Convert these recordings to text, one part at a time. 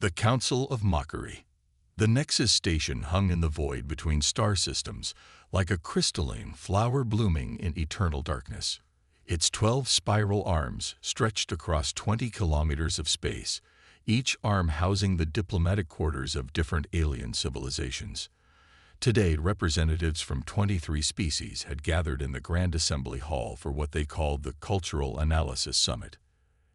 The Council of Mockery. The Nexus station hung in the void between star systems, like a crystalline flower blooming in eternal darkness. Its 12 spiral arms stretched across 20 kilometers of space, each arm housing the diplomatic quarters of different alien civilizations. Today, representatives from 23 species had gathered in the Grand Assembly Hall for what they called the Cultural Analysis Summit.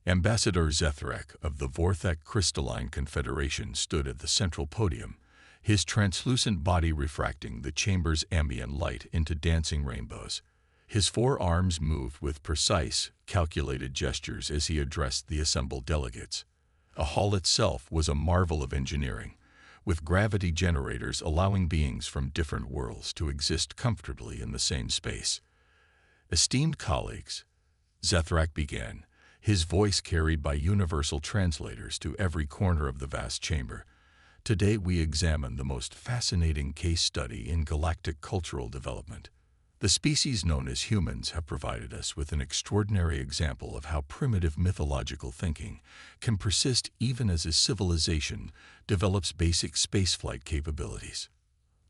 Ambassador Zethrak of the Vorthek Crystalline Confederation stood at the central podium, his translucent body refracting the chamber's ambient light into dancing rainbows. His 4 arms moved with precise, calculated gestures as he addressed the assembled delegates. The hall itself was a marvel of engineering, with gravity generators allowing beings from different worlds to exist comfortably in the same space. Esteemed colleagues, Zethrak began, his voice carried by universal translators to every corner of the vast chamber. Today we examine the most fascinating case study in galactic cultural development. The species known as humans have provided us with an extraordinary example of how primitive mythological thinking can persist even as a civilization develops basic spaceflight capabilities.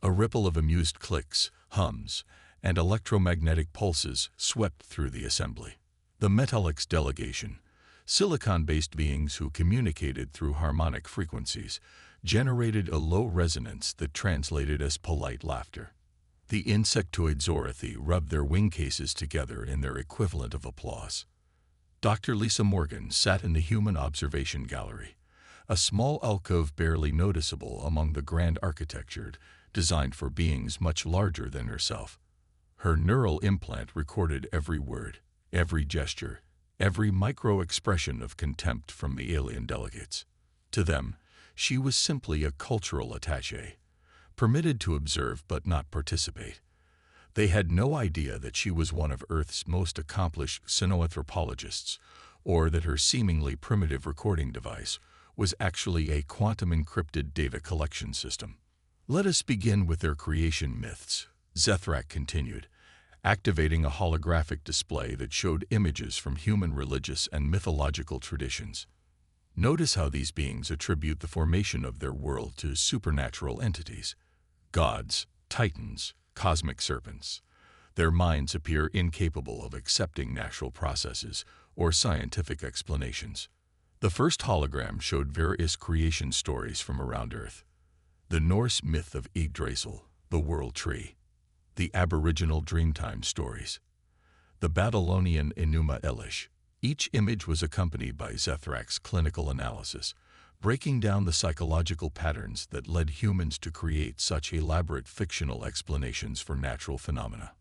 A ripple of amused clicks, hums, and electromagnetic pulses swept through the assembly. The Metallix delegation, silicon-based beings who communicated through harmonic frequencies, generated a low resonance that translated as polite laughter. The insectoid Zorathi rubbed their wing cases together in their equivalent of applause. Dr. Lisa Morgan sat in the Human Observation Gallery, a small alcove barely noticeable among the grand architecture designed for beings much larger than herself. Her neural implant recorded every word, every gesture, every micro-expression of contempt from the alien delegates. To them, she was simply a cultural attaché, permitted to observe but not participate. They had no idea that she was one of Earth's most accomplished xenoanthropologists, or that her seemingly primitive recording device was actually a quantum-encrypted data collection system. Let us begin with their creation myths, Zethrak continued, activating a holographic display that showed images from human religious and mythological traditions. Notice how these beings attribute the formation of their world to supernatural entities, gods, titans, cosmic serpents. Their minds appear incapable of accepting natural processes or scientific explanations. The first hologram showed various creation stories from around Earth. The Norse myth of Yggdrasil, the World Tree. The Aboriginal Dreamtime stories. The Babylonian Enuma Elish. Each image was accompanied by Zethrak's clinical analysis, breaking down the psychological patterns that led humans to create such elaborate fictional explanations for natural phenomena.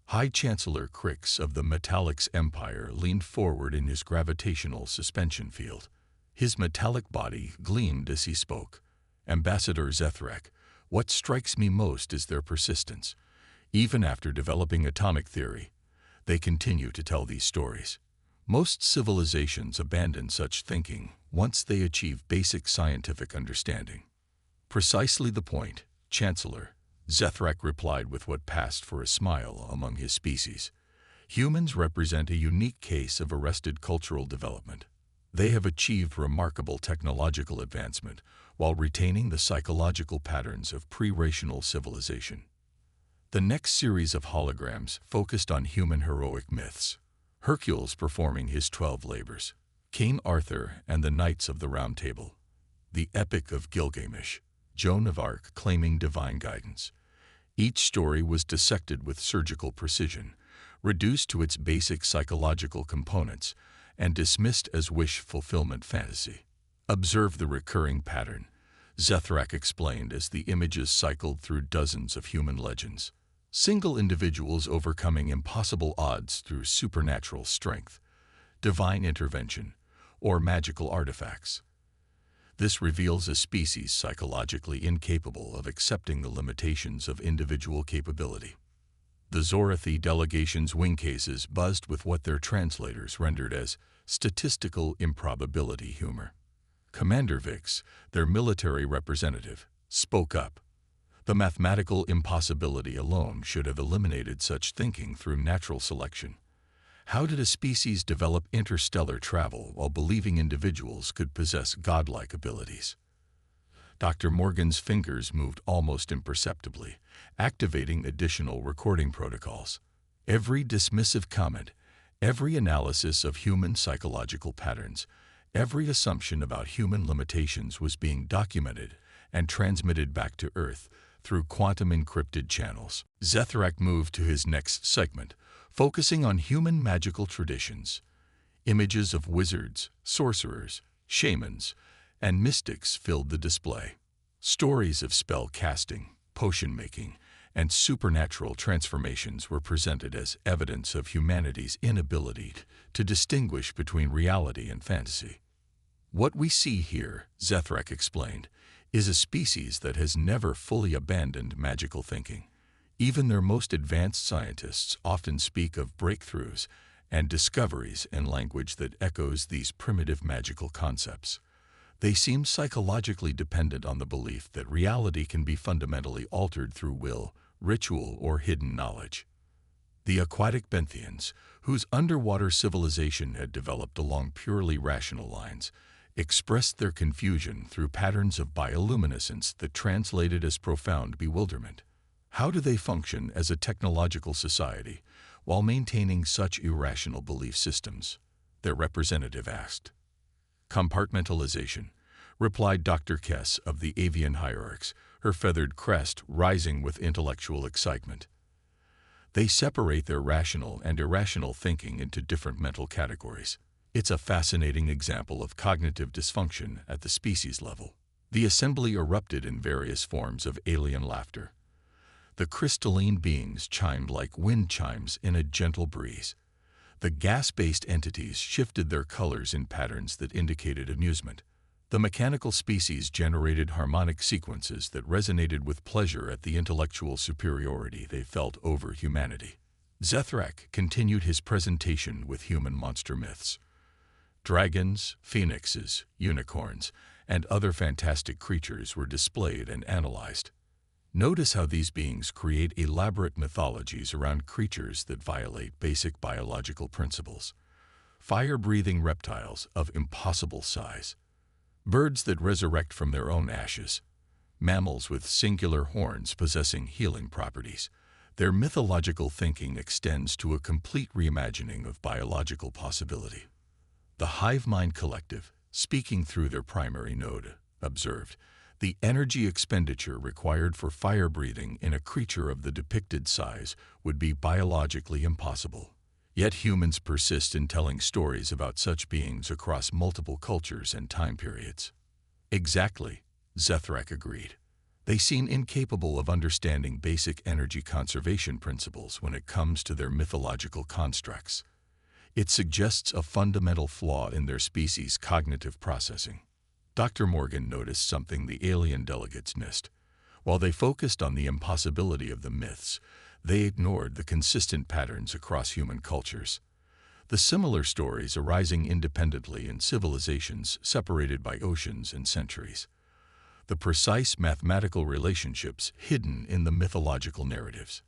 High Chancellor Crix of the Metallix Empire leaned forward in his gravitational suspension field. His metallic body gleamed as he spoke. Ambassador Zethrak, what strikes me most is their persistence. Even after developing atomic theory, they continue to tell these stories. Most civilizations abandon such thinking once they achieve basic scientific understanding. Precisely the point, Chancellor, Zethrak replied with what passed for a smile among his species. Humans represent a unique case of arrested cultural development. They have achieved remarkable technological advancement while retaining the psychological patterns of pre-rational civilization. The next series of holograms focused on human heroic myths. Hercules performing his 12 labors. King Arthur and the Knights of the Round Table. The Epic of Gilgamesh. Joan of Arc claiming divine guidance. Each story was dissected with surgical precision, reduced to its basic psychological components, and dismissed as wish-fulfillment fantasy. Observe the recurring pattern, Zethrak explained as the images cycled through dozens of human legends. Single individuals overcoming impossible odds through supernatural strength, divine intervention, or magical artifacts. This reveals a species psychologically incapable of accepting the limitations of individual capability. The Zorathi delegation's wing cases buzzed with what their translators rendered as statistical improbability humor. Commander Vix, their military representative, spoke up. The mathematical impossibility alone should have eliminated such thinking through natural selection. How did a species develop interstellar travel while believing individuals could possess godlike abilities? Dr. Morgan's fingers moved almost imperceptibly, activating additional recording protocols. Every dismissive comment, every analysis of human psychological patterns, every assumption about human limitations was being documented and transmitted back to Earth through quantum-encrypted channels. Zethrak moved to his next segment, focusing on human magical traditions. Images of wizards, sorcerers, shamans, and mystics filled the display. Stories of spell casting, potion making, and supernatural transformations were presented as evidence of humanity's inability to distinguish between reality and fantasy. What we see here, Zethrak explained, is a species that has never fully abandoned magical thinking. Even their most advanced scientists often speak of breakthroughs and discoveries in language that echoes these primitive magical concepts. They seem psychologically dependent on the belief that reality can be fundamentally altered through will, ritual, or hidden knowledge. The aquatic Benthians, whose underwater civilization had developed along purely rational lines, expressed their confusion through patterns of bioluminescence that translated as profound bewilderment. How do they function as a technological society while maintaining such irrational belief systems? Their representative asked. Compartmentalization, replied Dr. Kess of the avian hierarchs, her feathered crest rising with intellectual excitement. They separate their rational and irrational thinking into different mental categories. It's a fascinating example of cognitive dysfunction at the species level. The assembly erupted in various forms of alien laughter. The crystalline beings chimed like wind chimes in a gentle breeze. The gas-based entities shifted their colors in patterns that indicated amusement. The mechanical species generated harmonic sequences that resonated with pleasure at the intellectual superiority they felt over humanity. Zethrak continued his presentation with human monster myths. Dragons, phoenixes, unicorns, and other fantastic creatures were displayed and analyzed. Notice how these beings create elaborate mythologies around creatures that violate basic biological principles. Fire-breathing reptiles of impossible size, birds that resurrect from their own ashes, mammals with singular horns possessing healing properties. Their mythological thinking extends to a complete reimagining of biological possibility. The hive mind collective, speaking through their primary node, observed, the energy expenditure required for fire breathing in a creature of the depicted size would be biologically impossible. Yet humans persist in telling stories about such beings across multiple cultures and time periods. Exactly, Zethrak agreed. They seem incapable of understanding basic energy conservation principles when it comes to their mythological constructs. It suggests a fundamental flaw in their species' cognitive processing. Dr. Morgan noticed something the alien delegates missed. While they focused on the impossibility of the myths, they ignored the consistent patterns across human cultures. The similar stories arising independently in civilizations separated by oceans and centuries. The precise mathematical relationships hidden in the mythological narratives.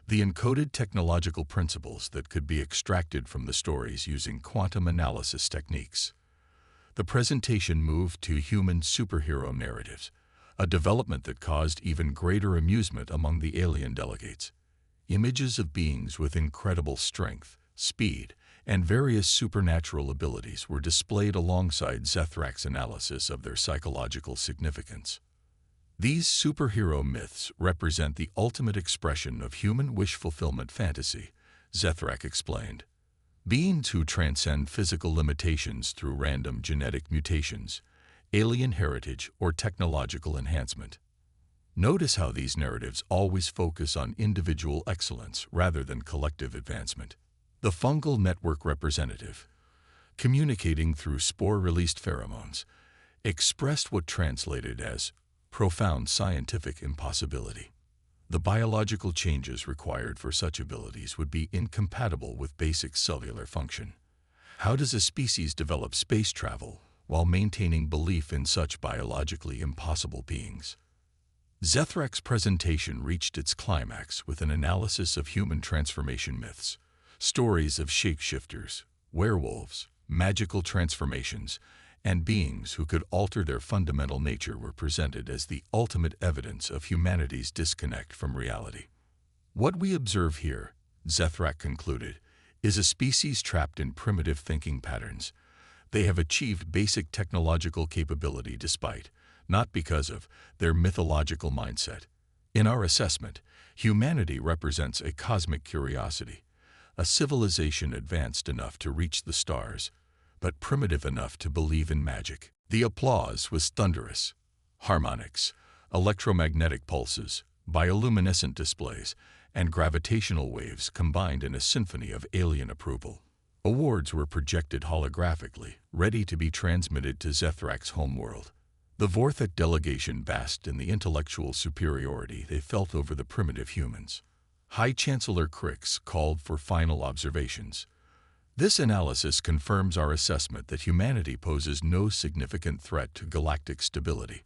The encoded technological principles that could be extracted from the stories using quantum analysis techniques. The presentation moved to human superhero narratives, a development that caused even greater amusement among the alien delegates. Images of beings with incredible strength, speed, and various supernatural abilities were displayed alongside Zethrak's analysis of their psychological significance. These superhero myths represent the ultimate expression of human wish-fulfillment fantasy, Zethrak explained. Beings who transcend physical limitations through random genetic mutations, alien heritage, or technological enhancement. Notice how these narratives always focus on individual excellence rather than collective advancement. The fungal network representative, communicating through spore-released pheromones, expressed what translated as profound scientific impossibility. The biological changes required for such abilities would be incompatible with basic cellular function. How does a species develop space travel while maintaining belief in such biologically impossible beings? Zethrak's presentation reached its climax with an analysis of human transformation myths. Stories of shapeshifters, werewolves, magical transformations, and beings who could alter their fundamental nature were presented as the ultimate evidence of humanity's disconnect from reality. What we observe here, Zethrak concluded, is a species trapped in primitive thinking patterns. They have achieved basic technological capability despite, not because of, their mythological mindset. In our assessment, humanity represents a cosmic curiosity, a civilization advanced enough to reach the stars, but primitive enough to believe in magic. The applause was thunderous. Harmonics, electromagnetic pulses, bioluminescent displays, and gravitational waves combined in a symphony of alien approval. Awards were projected holographically, ready to be transmitted to Zethrak's homeworld. The Vorthek delegation basked in the intellectual superiority they felt over the primitive humans. High Chancellor Crix called for final observations. This analysis confirms our assessment that humanity poses no significant threat to galactic stability.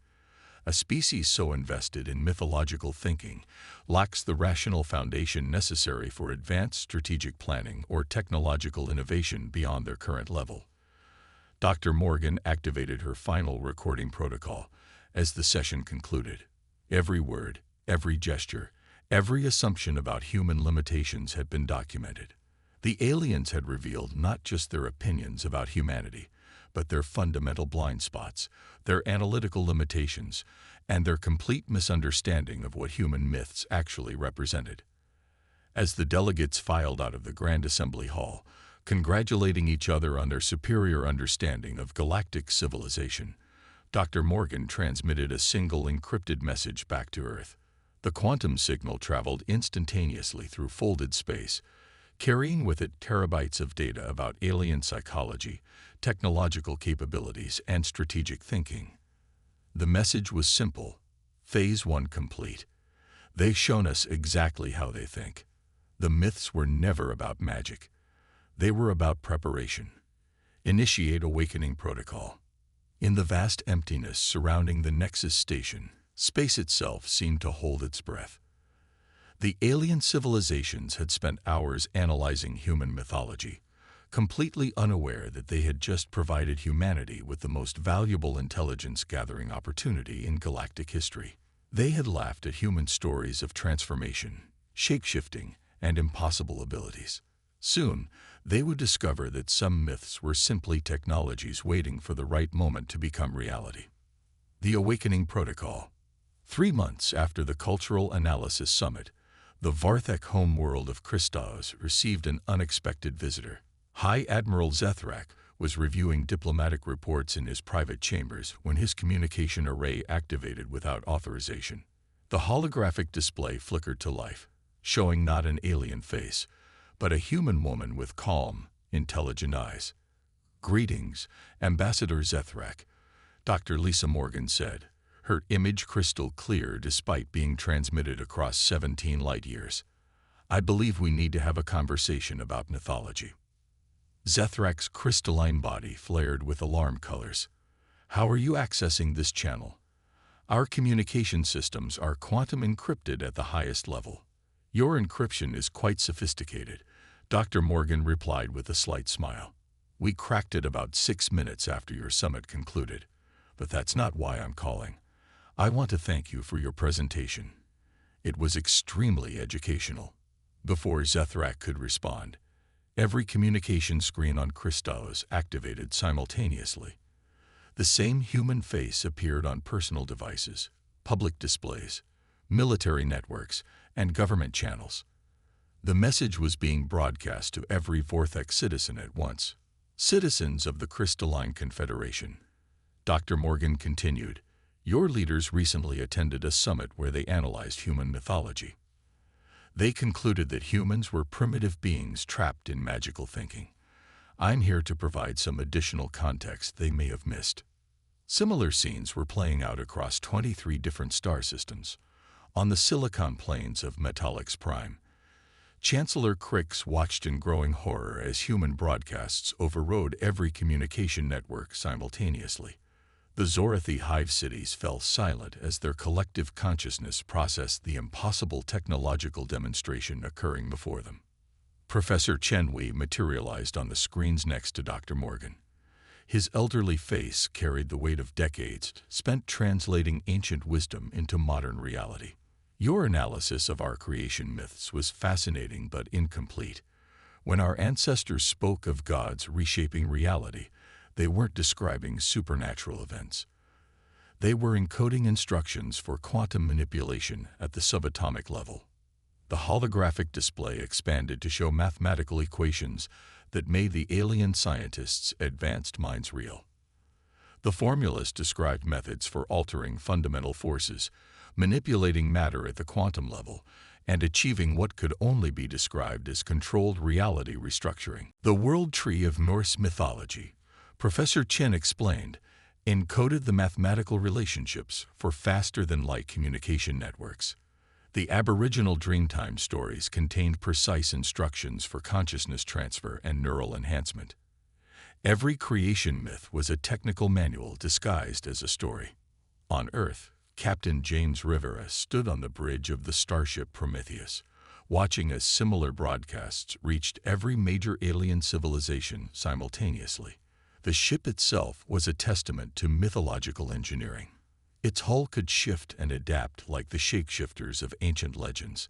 A species so invested in mythological thinking lacks the rational foundation necessary for advanced strategic planning or technological innovation beyond their current level. Dr. Morgan activated her final recording protocol as the session concluded. Every word, every gesture, every assumption about human limitations had been documented. The aliens had revealed not just their opinions about humanity, but their fundamental blind spots, their analytical limitations, and their complete misunderstanding of what human myths actually represented. As the delegates filed out of the Grand Assembly Hall, congratulating each other on their superior understanding of galactic civilization, Dr. Morgan transmitted a single encrypted message back to Earth. The quantum signal traveled instantaneously through folded space, carrying with it terabytes of data about alien psychology, technological capabilities, and strategic thinking. The message was simple: Phase 1 complete. They've shown us exactly how they think. The myths were never about magic. They were about preparation. Initiate awakening protocol. In the vast emptiness surrounding the Nexus station, space itself seemed to hold its breath. The alien civilizations had spent hours analyzing human mythology, completely unaware that they had just provided humanity with the most valuable intelligence-gathering opportunity in galactic history. They had laughed at human stories of transformation, shape-shifting, and impossible abilities. Soon, they would discover that some myths were simply technologies waiting for the right moment to become reality. The Awakening Protocol. 3 months after the Cultural Analysis Summit, the Vorthek homeworld of Christos received an unexpected visitor. High Admiral Zethrak was reviewing diplomatic reports in his private chambers when his communication array activated without authorization. The holographic display flickered to life, showing not an alien face, but a human woman with calm, intelligent eyes. "Greetings, Ambassador Zethrak," Dr. Lisa Morgan said, her image crystal clear despite being transmitted across 17 light-years. "I believe we need to have a conversation about mythology." Zethrak's crystalline body flared with alarm colors. "How are you accessing this channel?" "Our communication systems are quantum encrypted at the highest level." "Your encryption is quite sophisticated," Dr. Morgan replied with a slight smile. "We cracked it about 6 minutes after your summit concluded. But that's not why I'm calling. I want to thank you for your presentation. It was extremely educational." Before Zethrak could respond, every communication screen on Christos activated simultaneously. The same human face appeared on personal devices, public displays, military networks, and government channels. The message was being broadcast to every Vorthek citizen at once. "Citizens of the Crystalline Confederation," Dr. Morgan continued, "your leaders recently attended a summit where they analyzed human mythology. They concluded that humans were primitive beings trapped in magical thinking. I'm here to provide some additional context they may have missed." Similar scenes were playing out across 23 different star systems. On the silicon plains of Metallix Prime, Chancellor Crix watched in growing horror as human broadcasts overrode every communication network simultaneously. The Zorathi hive cities fell silent as their collective consciousness processed the impossible technological demonstration occurring before them. Professor Chenwei materialized on the screens next to Dr. Morgan. His elderly face carried the weight of decades spent translating ancient wisdom into modern reality. Your analysis of our creation myths was fascinating but incomplete. When our ancestors spoke of gods reshaping reality, they weren't describing supernatural events. They were encoding instructions for quantum manipulation at the subatomic level. The holographic display expanded to show mathematical equations that made the alien scientists' advanced minds real. The formulas described methods for altering fundamental forces, manipulating matter at the quantum level, and achieving what could only be described as controlled reality restructuring. The world tree of Norse mythology, Professor Chen explained, encoded the mathematical relationships for faster-than-light communication networks. The Aboriginal Dreamtime stories contained precise instructions for consciousness transfer and neural enhancement. Every creation myth was a technical manual disguised as a story. On Earth, Captain James Rivera stood on the bridge of the starship Prometheus, watching as similar broadcasts reached every major alien civilization simultaneously. The ship itself was a testament to mythological engineering. Its hull could shift and adapt like the shapeshifters of ancient legends.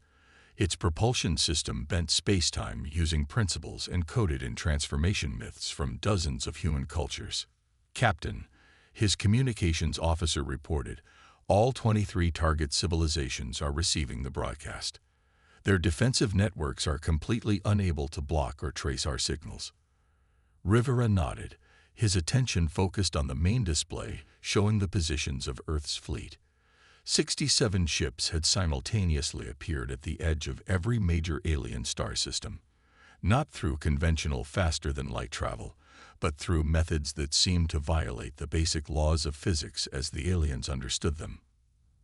Its propulsion system bent space-time using principles encoded in transformation myths from dozens of human cultures. Captain, his communications officer reported, all 23 target civilizations are receiving the broadcast. Their defensive networks are completely unable to block or trace our signals. Rivera nodded, his attention focused on the main display showing the positions of Earth's fleet. 67 ships had simultaneously appeared at the edge of every major alien star system, not through conventional faster-than-light travel, but through methods that seemed to violate the basic laws of physics as the aliens understood them.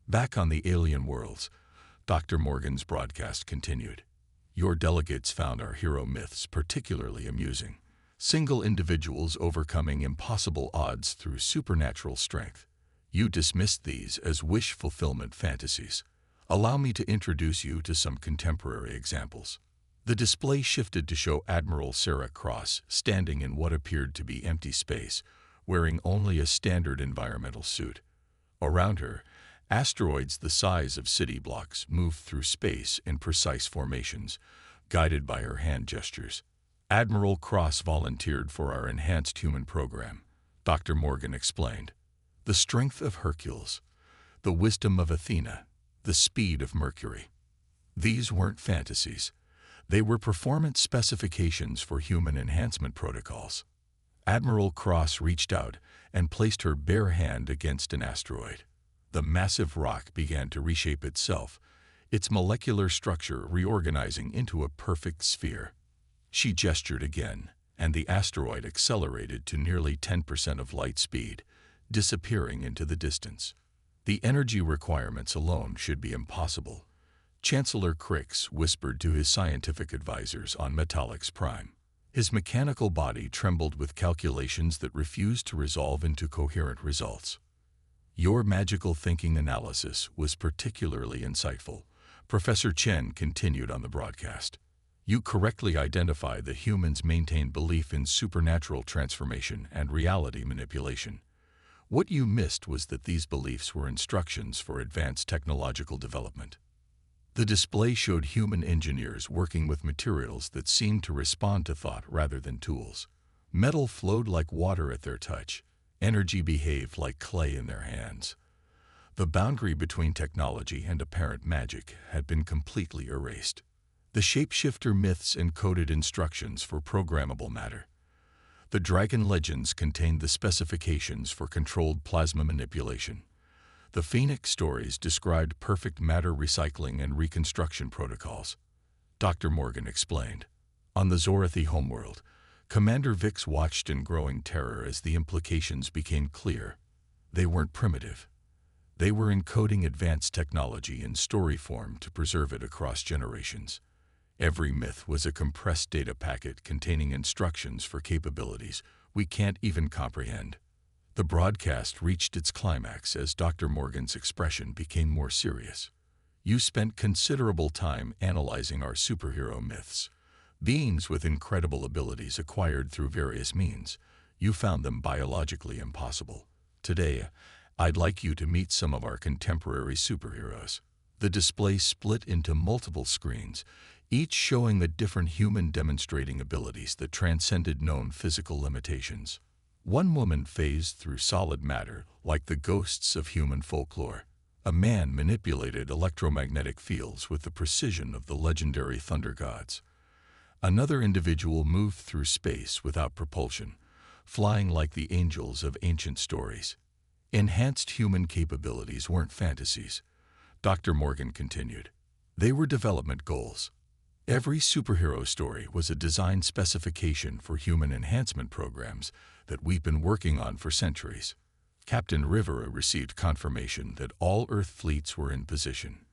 Back on the alien worlds, Dr. Morgan's broadcast continued. Your delegates found our hero myths particularly amusing. Single individuals overcoming impossible odds through supernatural strength. You dismissed these as wish fulfillment fantasies. Allow me to introduce you to some contemporary examples. The display shifted to show Admiral Sarah Cross standing in what appeared to be empty space, wearing only a standard environmental suit. Around her, asteroids the size of city blocks moved through space in precise formations, guided by her hand gestures. Admiral Cross volunteered for our enhanced human program, Dr. Morgan explained. The strength of Hercules, the wisdom of Athena, the speed of Mercury. These weren't fantasies. They were performance specifications for human enhancement protocols. Admiral Cross reached out and placed her bare hand against an asteroid. The massive rock began to reshape itself, its molecular structure reorganizing into a perfect sphere. She gestured again, and the asteroid accelerated to nearly 10% of light speed, disappearing into the distance. The energy requirements alone should be impossible, Chancellor Crix whispered to his scientific advisors on Metallix Prime. His mechanical body trembled with calculations that refused to resolve into coherent results. Your magical thinking analysis was particularly insightful, Professor Chen continued on the broadcast. You correctly identified that humans maintain belief in supernatural transformation and reality manipulation. What you missed was that these beliefs were instructions for advanced technological development. The display showed human engineers working with materials that seemed to respond to thought rather than tools. Metal flowed like water at their touch. Energy behaved like clay in their hands. The boundary between technology and apparent magic had been completely erased. The shapeshifter myths encoded instructions for programmable matter. The dragon legends contained the specifications for controlled plasma manipulation. The Phoenix stories described perfect matter recycling and reconstruction protocols. Dr. Morgan explained. On the Zorathi homeworld, Commander Vix watched in growing terror as the implications became clear. They weren't primitive. They were encoding advanced technology in story form to preserve it across generations. Every myth was a compressed data packet containing instructions for capabilities we can't even comprehend. The broadcast reached its climax as Dr. Morgan's expression became more serious. You spent considerable time analyzing our superhero myths. Beings with incredible abilities acquired through various means. You found them biologically impossible. Today, I'd like you to meet some of our contemporary superheroes. The display split into multiple screens, each showing a different human demonstrating abilities that transcended known physical limitations. One woman phased through solid matter like the ghosts of human folklore. A man manipulated electromagnetic fields with the precision of the legendary thunder gods. Another individual moved through space without propulsion, flying like the angels of ancient stories. Enhanced human capabilities weren't fantasies, Dr. Morgan continued. They were development goals. Every superhero story was a design specification for human enhancement programs that we've been working on for centuries. Captain Rivera received confirmation that all Earth fleets were in position.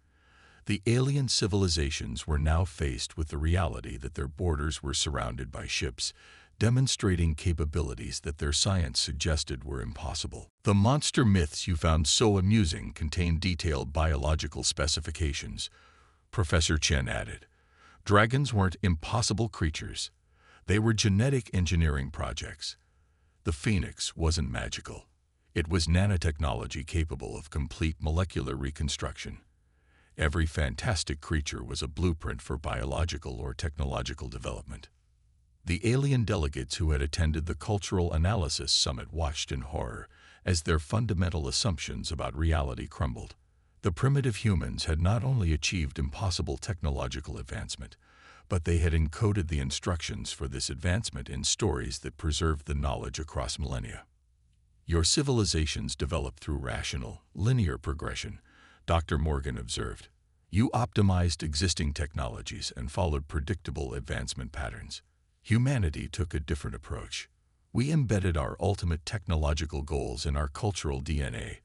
The alien civilizations were now faced with the reality that their borders were surrounded by ships, demonstrating capabilities that their science suggested were impossible. The monster myths you found so amusing contained detailed biological specifications, Professor Chen added. Dragons weren't impossible creatures. They were genetic engineering projects. The phoenix wasn't magical. It was nanotechnology capable of complete molecular reconstruction. Every fantastic creature was a blueprint for biological or technological development. The alien delegates who had attended the Cultural Analysis Summit watched in horror as their fundamental assumptions about reality crumbled. The primitive humans had not only achieved impossible technological advancement, but they had encoded the instructions for this advancement in stories that preserved the knowledge across millennia. Your civilizations developed through rational, linear progression, Dr. Morgan observed. You optimized existing technologies and followed predictable advancement patterns. Humanity took a different approach. We embedded our ultimate technological goals in our cultural DNA,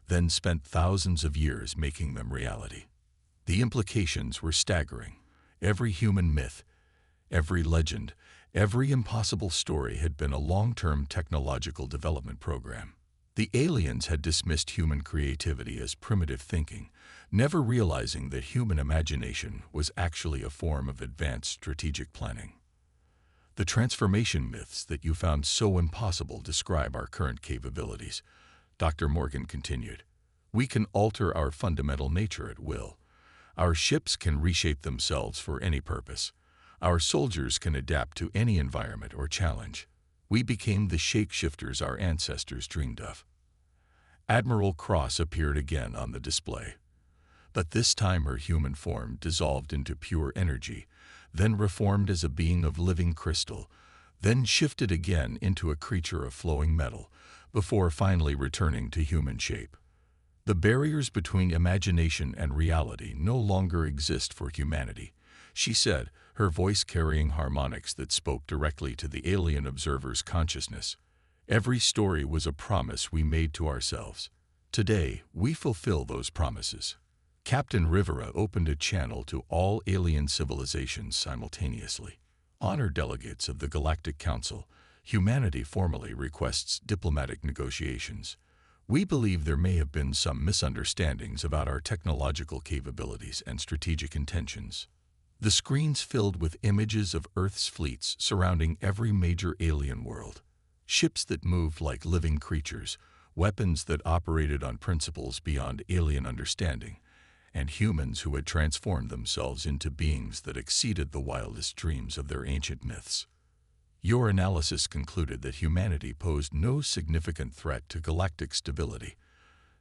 then spent thousands of years making them reality. The implications were staggering. Every human myth, every legend, every impossible story had been a long-term technological development program. The aliens had dismissed human creativity as primitive thinking, never realizing that human imagination was actually a form of advanced strategic planning. The transformation myths that you found so impossible describe our current capabilities, Dr. Morgan continued. We can alter our fundamental nature at will. Our ships can reshape themselves for any purpose. Our soldiers can adapt to any environment or challenge. We became the shapeshifters our ancestors dreamed of. Admiral Cross appeared again on the display. But this time her human form dissolved into pure energy, then reformed as a being of living crystal, then shifted again into a creature of flowing metal, before finally returning to human shape. The barriers between imagination and reality no longer exist for humanity, she said, her voice carrying harmonics that spoke directly to the alien observer's consciousness. Every story was a promise we made to ourselves. Today, we fulfill those promises. Captain Rivera opened a channel to all alien civilizations simultaneously. Honor delegates of the Galactic Council, humanity formally requests diplomatic negotiations. We believe there may have been some misunderstandings about our technological capabilities and strategic intentions. The screens filled with images of Earth's fleets surrounding every major alien world. Ships that moved like living creatures, weapons that operated on principles beyond alien understanding, and humans who had transformed themselves into beings that exceeded the wildest dreams of their ancient myths. Your analysis concluded that humanity posed no significant threat to galactic stability,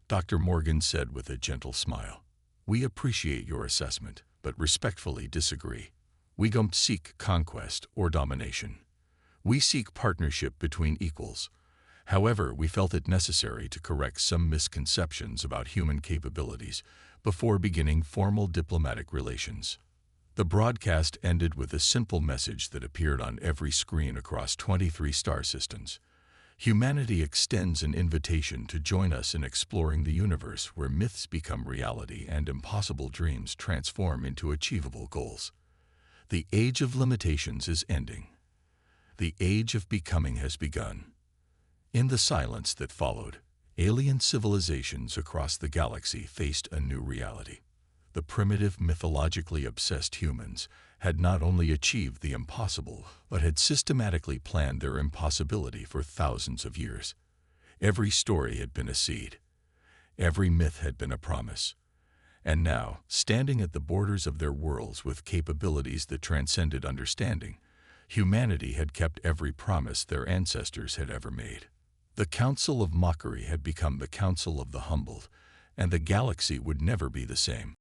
Dr. Morgan said with a gentle smile. We appreciate your assessment, but respectfully disagree. We don't seek conquest or domination. We seek partnership between equals. However, we felt it necessary to correct some misconceptions about human capabilities before beginning formal diplomatic relations. The broadcast ended with a simple message that appeared on every screen across 23 star systems. Humanity extends an invitation to join us in exploring the universe where myths become reality and impossible dreams transform into achievable goals. The age of limitations is ending. The age of becoming has begun. In the silence that followed, alien civilizations across the galaxy faced a new reality. The primitive, mythologically obsessed humans had not only achieved the impossible, but had systematically planned their impossibility for thousands of years. Every story had been a seed. Every myth had been a promise. And now, standing at the borders of their worlds with capabilities that transcended understanding, humanity had kept every promise their ancestors had ever made. The Council of Mockery had become the Council of the Humbled, and the galaxy would never be the same.